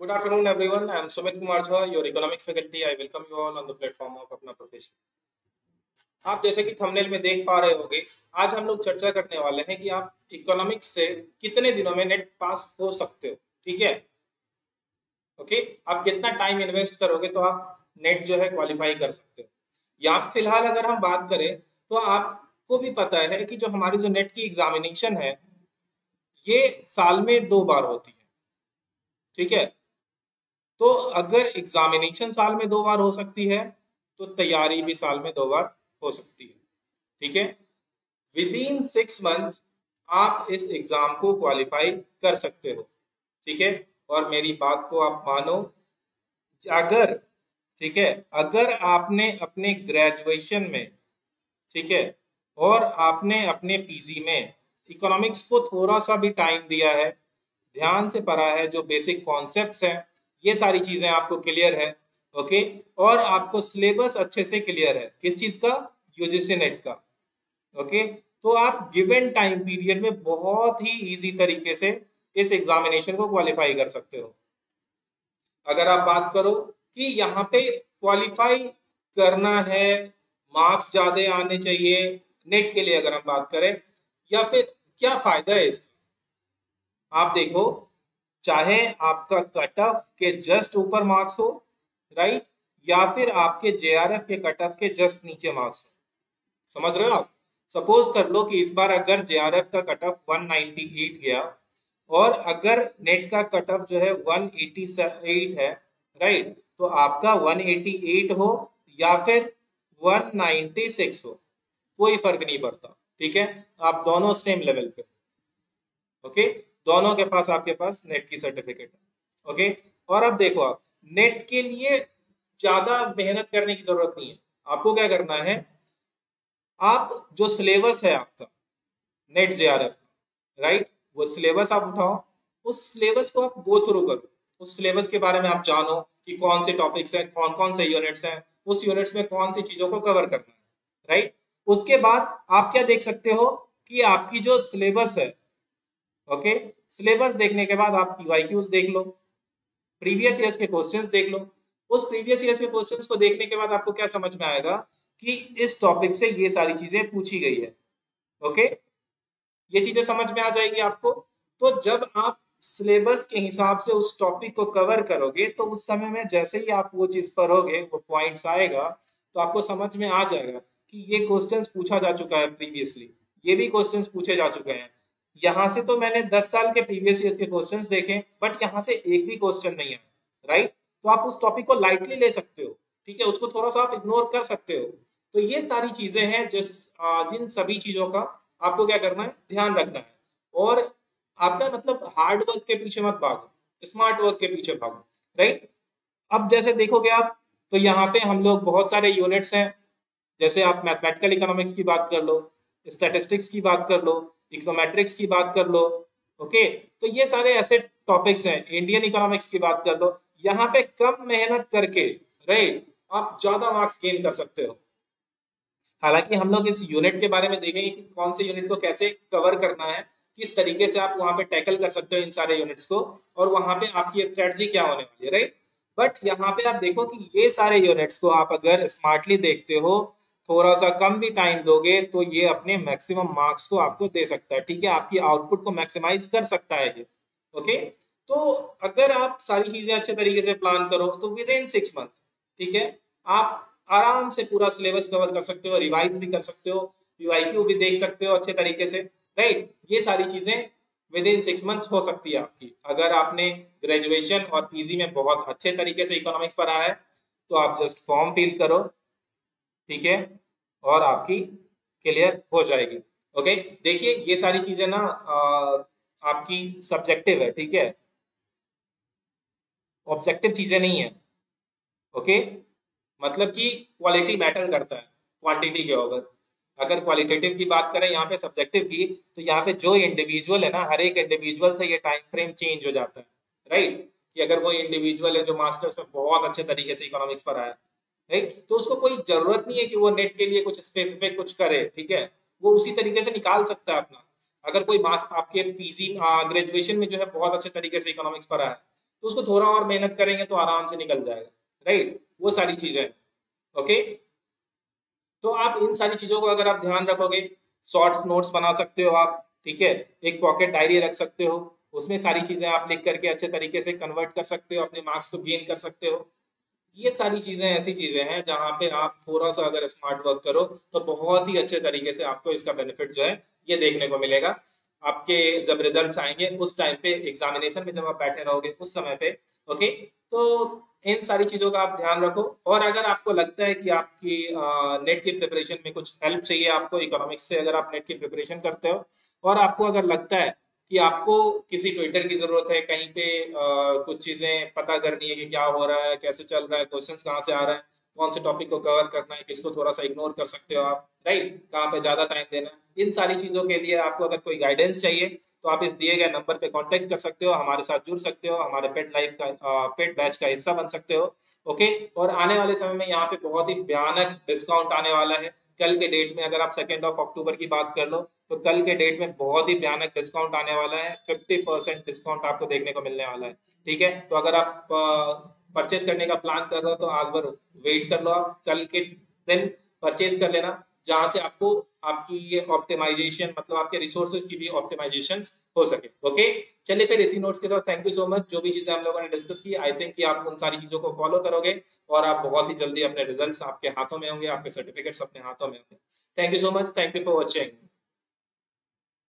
Good afternoon, everyone. I am Sumit Kumar Jha, your economics faculty. I welcome you all on the platform of अपना profession. आप जैसे कि thumbnail में देख पा रहे होंगे, आज हम लोग चर्चा करने वाले हैं कि आप इकोनॉमिक्स से कितने दिनों में नेट पास हो सकते हो। ठीक है, ओके। आप कितना टाइम इन्वेस्ट करोगे तो आप नेट जो है क्वालिफाई कर सकते हो। या फिलहाल अगर हम बात करें तो आपको भी पता है कि जो हमारी जो नेट की एग्जामिनेशन है, ये साल में 2 बार होती है। ठीक है, तो अगर एग्जामिनेशन साल में 2 बार हो सकती है तो तैयारी भी साल में 2 बार हो सकती है। ठीक है, विद इन 6 मंथ आप इस एग्जाम को क्वालिफाई कर सकते हो। ठीक है, और मेरी बात को आप मानो, अगर ठीक है, अगर आपने अपने ग्रेजुएशन में, ठीक है, और आपने अपने पीजी में इकोनॉमिक्स को थोड़ा सा भी टाइम दिया है, ध्यान से पढ़ा है, जो बेसिक कॉन्सेप्ट्स हैं ये सारी चीजें आपको क्लियर है, ओके, और आपको सिलेबस अच्छे से क्लियर है किस चीज का, यूजीसी नेट का, ओके, तो आप गिवन टाइम पीरियड में बहुत ही इजी तरीके से इस एग्जामिनेशन को क्वालिफाई कर सकते हो। अगर आप बात करो कि यहाँ पे क्वालिफाई करना है, मार्क्स ज्यादा आने चाहिए नेट के लिए, अगर हम बात करें, या फिर क्या फायदा है इसका, आप देखो, चाहे आपका कट ऑफ के जस्ट ऊपर मार्क्स हो, राइट, या फिर आपके जेआरएफ के कट ऑफ के जस्ट नीचे मार्क्स हो, समझ रहे हो आप। सपोज कर लो कि इस बार अगर जेआरएफ का कट ऑफ 198 गया और अगर नेट का कट ऑफ जो है 188 है, राइट, तो आपका 188 हो या फिर 196 हो, कोई फर्क नहीं पड़ता। ठीक है, आप दोनों सेम लेवल पे, ओके, दोनों के पास आपके पास नेट की सर्टिफिकेट है, ओके। और अब देखो, आप नेट के लिए ज्यादा मेहनत करने की जरूरत नहीं है। आपको क्या करना है, आप जो सिलेबस है आपका नेट जेआरएफ का, राइट, वो सिलेबस आप उठाओ, उस सिलेबस को आप गो थ्रू करो, उस सिलेबस के बारे में आप जानो कि कौन से टॉपिक्स हैं, कौन कौन से यूनिट्स हैं, उस यूनिट्स में कौन सी चीजों को कवर करना है, राइट। उसके बाद आप क्या देख सकते हो कि आपकी जो सिलेबस है, ओके, सिलेबस देखने के बाद आप पीवाईक्यूज देख लो, प्रीवियस ईयर्स के क्वेश्चंस देख लो। उस प्रीवियस ईयर्स के क्वेश्चंस को देखने के बाद आपको क्या समझ में आएगा कि इस टॉपिक से ये सारी चीजें पूछी गई है, ओके, ये चीजें समझ में आ जाएगी आपको। तो जब आप सिलेबस के हिसाब से उस टॉपिक को कवर करोगे तो उस समय में जैसे ही आप वो चीज पढ़ोगे, वो पॉइंट्स आएगा, तो आपको समझ में आ जाएगा कि ये क्वेश्चंस पूछा जा चुका है प्रीवियसली, ये भी क्वेश्चंस पूछे जा चुके हैं। यहाँ से तो मैंने 10 साल के प्रीवियस ईयर्स के क्वेश्चंस देखे, बट यहाँ से एक भी क्वेश्चन नहीं है, राइट। तो आप उस टॉपिक को लाइटली ले सकते हो, ठीक है, उसको थोड़ा सा आप इग्नोर कर सकते हो। तो ये सारी चीजें हैं जिन सभी चीजों का आपको क्या करना है, ध्यान रखना है। और आपका मतलब हार्ड वर्क के पीछे मत भागो, स्मार्ट वर्क के पीछे भागो, राइट। अब जैसे देखोगे आप, तो यहाँ पे हम लोग बहुत सारे यूनिट्स हैं, जैसे आप मैथमेटिकल इकोनॉमिक्स की बात कर लो, स्टैटिस्टिक्स की बात कर लो, इकोनोमेट्रिक्स की बात कर लो, ओके। तो ये सारे ऐसे टॉपिक्स हैं, इंडियन इकोनॉमिक्स की बात कर लो, यहाँ पे कम मेहनत करके, राइट, आप ज्यादा मार्क्स गेन कर सकते हो। हालांकि हम लोग इस यूनिट के बारे में देखेंगे कि कौन से यूनिट को कैसे कवर करना है, किस तरीके से आप वहां पे टैकल कर सकते हो इन सारे यूनिट्स को, और वहां पे आपकी स्ट्रेटजी क्या होने वाली है, राइट। बट यहाँ पे आप देखो कि ये सारे यूनिट्स को आप अगर स्मार्टली देखते हो, थोड़ा सा कम भी टाइम दोगे, तो ये अपने मैक्सिमम मार्क्स को आपको दे सकता है, ठीक है, आपकी आउटपुट को मैक्सिमाइज कर सकता है ये, ओके। तो अगर आप सारी चीजें अच्छे तरीके से प्लान करो तो विद इन 6 मंथ, ठीक है, आप आराम से पूरा सिलेबस कवर कर सकते हो, रिवाइज भी कर सकते हो, यूआईक्यू भी देख सकते हो अच्छे तरीके से, राइट। ये सारी चीजें विद इन 6 मंथ्स हो सकती है आपकी, अगर आपने ग्रेजुएशन और पीजी में बहुत अच्छे तरीके से इकोनॉमिक्स पढ़ा है तो आप जस्ट फॉर्म फिल करो, ठीक है, और आपकी क्लियर हो जाएगी, ओके। देखिए, ये सारी चीजें ना आपकी सब्जेक्टिव है, ठीक है, ऑब्जेक्टिव चीजें नहीं है, ओके। मतलब कि क्वालिटी मैटर करता है क्वांटिटी के ओवर। अगर क्वालिटेटिव की बात करें यहाँ पे सब्जेक्टिव की, तो यहाँ पे जो इंडिविजुअल है ना, हर एक इंडिविजुअल से ये टाइम फ्रेम चेंज हो जाता है, राइट। कि अगर कोई इंडिविजुअल है जो मास्टर्स में बहुत अच्छे तरीके से इकोनॉमिक्स पढ़ा है, राइट, तो उसको कोई जरूरत नहीं है कि वो नेट के लिए कुछ स्पेसिफिक कुछ करे, ठीक है, वो उसी तरीके से निकाल सकता है अपना। अगर कोई आपके पीजी ग्रेजुएशन में जो है बहुत अच्छे तरीके से इकोनॉमिक्स पढ़ा है, तो उसको थोड़ा और मेहनत करेंगे तो आराम से निकल जाएगा, राइट। वो सारी चीजें हैं, ओके। तो आप इन सारी चीजों को अगर आप ध्यान रखोगे, शॉर्ट नोट्स बना सकते हो आप, ठीक है, एक पॉकेट डायरी रख सकते हो, उसमें सारी चीजें आप लिख करके अच्छे तरीके से कन्वर्ट कर सकते हो, अपने मार्क्स को गेन कर सकते हो। ये सारी चीजें ऐसी चीजें हैं जहां पे आप थोड़ा सा अगर स्मार्ट वर्क करो तो बहुत ही अच्छे तरीके से आपको इसका बेनिफिट जो है ये देखने को मिलेगा। आपके जब रिजल्ट्स आएंगे उस टाइम पे, एग्जामिनेशन में जब आप बैठे रहोगे उस समय पे, ओके। तो इन सारी चीजों का आप ध्यान रखो। और अगर आपको लगता है कि आपकी नेट की प्रिपरेशन में कुछ हेल्प चाहिए आपको इकोनॉमिक्स से, अगर आप नेट की प्रिपरेशन करते हो और आपको अगर लगता है कि आपको किसी ट्विटर की जरूरत है, कहीं पे कुछ चीजें पता करनी है कि क्या हो रहा है, कैसे चल रहा है, क्वेश्चंस कहाँ से आ रहा है, कौन से टॉपिक को कवर करना है, किसको थोड़ा सा इग्नोर कर सकते हो आप, राइट, कहाँ पे ज्यादा टाइम देना है, इन सारी चीजों के लिए आपको अगर कोई गाइडेंस चाहिए तो आप इस दिए गए नंबर पे कांटेक्ट कर सकते हो, हमारे साथ जुड़ सकते हो, हमारे पेट लाइफ का पेट बैच का हिस्सा बन सकते हो, ओके। और आने वाले समय में यहाँ पे बहुत ही भयानक डिस्काउंट आने वाला है। कल के डेट में अगर आप 2 अक्टूबर की बात कर लो तो कल के डेट में बहुत ही भयानक डिस्काउंट आने वाला है, 50% डिस्काउंट आपको देखने को मिलने वाला है, ठीक है। तो अगर आप परचेज करने का प्लान कर रहे हो तो आज भर वेट कर लो, आप कल के दिन परचेज कर लेना, जहां से आपको आपकी ये ऑप्टिमाइजेशन, मतलब आपके रिसोर्सेज की भी ऑप्टिमाइजेशन हो सके, ओके। चलिए फिर इसी नोट्स के साथ थैंक यू सो मच। जो भी चीजें हम लोगों ने डिस्कस की, आई थिंक कि आप उन सारी चीजों को फॉलो करोगे और आप बहुत ही जल्दी अपने रिजल्ट्स आपके हाथों में होंगे, आपके सर्टिफिकेट्स अपने हाथों में होंगे। Thank you so much, thank you for watching.